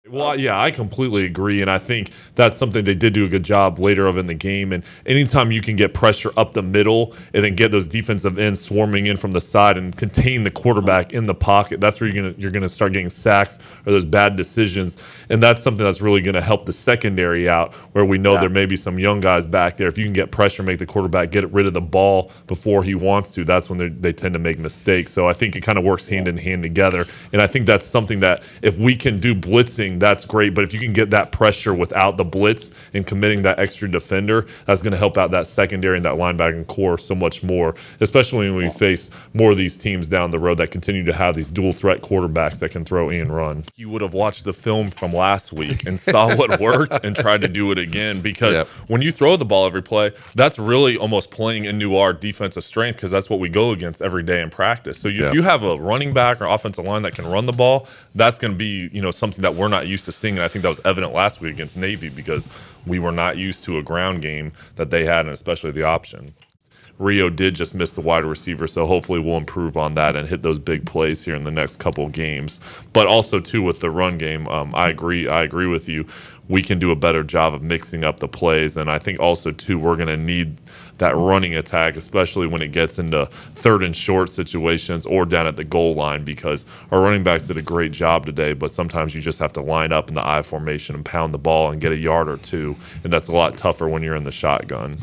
Well, yeah, I completely agree, and I think that's something they did do a good job later of in the game. And anytime you can get pressure up the middle and then get those defensive ends swarming in from the side and contain the quarterback in the pocket, that's where you're gonna start getting sacks or those bad decisions. And that's something that's really gonna help the secondary out, where we know there may be some young guys back there. If you can get pressure, make the quarterback get rid of the ball before he wants to, that's when they tend to make mistakes. So I think it kind of works hand in hand together. And I think that's something that if we can do blitzing, that's great. But if you can get that pressure without the blitz and committing that extra defender, that's going to help out that secondary and that linebacking core so much more, especially when we face more of these teams down the road that continue to have these dual threat quarterbacks that can throw and run. You would have watched the film from last week and saw what worked and tried to do it again, because when you throw the ball every play, that's really almost playing into our defensive strength, because that's what we go against every day in practice. So if you have a running back or offensive line that can run the ball, that's going to be something that we're not used to seeing. And I think that was evident last week against Navy, because we were not used to a ground game that they had, and especially the option. Rio did just miss the wide receiver, so hopefully we'll improve on that and hit those big plays here in the next couple of games. But also too, with the run game, I agree with you. We can do a better job of mixing up the plays, and I think also too we're going to need that running attack, especially when it gets into third and short situations or down at the goal line, because our running backs did a great job today, but sometimes you just have to line up in the I formation and pound the ball and get a yard or two, and that's a lot tougher when you're in the shotgun.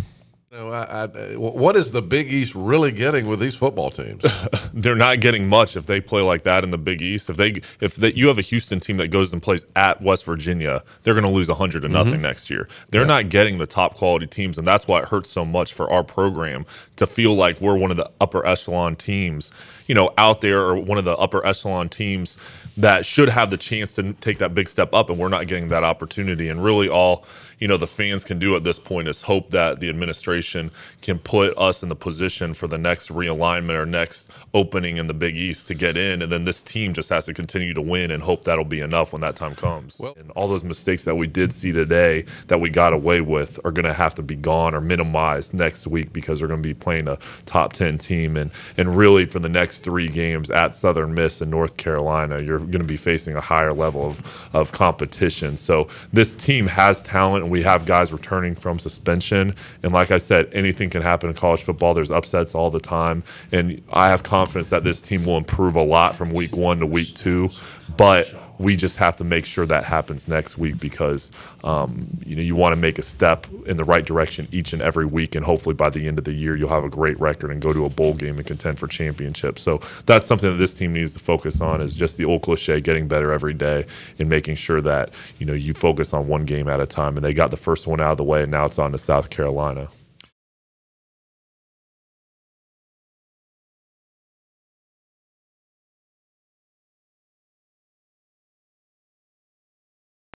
What is the Big East really getting with these football teams? They're not getting much if they play like that in the Big East. If you have a Houston team that goes and plays at West Virginia, they're going to lose 100-0 next year. They're not getting the top quality teams, and that's why it hurts so much for our program to feel like we're one of the upper echelon teams, out there, or one of the upper echelon teams that should have the chance to take that big step up, and we're not getting that opportunity. And really all the fans can do at this point is hope that the administration can put us in the position for the next realignment or next opening in the Big East to get in, and then this team just has to continue to win and hope that'll be enough when that time comes. And all those mistakes that we did see today that we got away with are going to have to be gone or minimized next week, because we're going to be playing a top 10 team, and really for the next 3 games at Southern Miss and North Carolina, you're going to be facing a higher level of competition. So this team has talent, and we have guys returning from suspension, and like I said, anything can happen in college football. There's upsets all the time, and I have confidence that this team will improve a lot from week 1 to week 2, but we just have to make sure that happens next week, because you want to make a step in the right direction each and every week, and hopefully by the end of the year you'll have a great record and go to a bowl game and contend for championships. So that's something that this team needs to focus on, is just the old cliche, getting better every day and making sure that you focus on one game at a time. And they got the first one out of the way, and now it's on to South Carolina.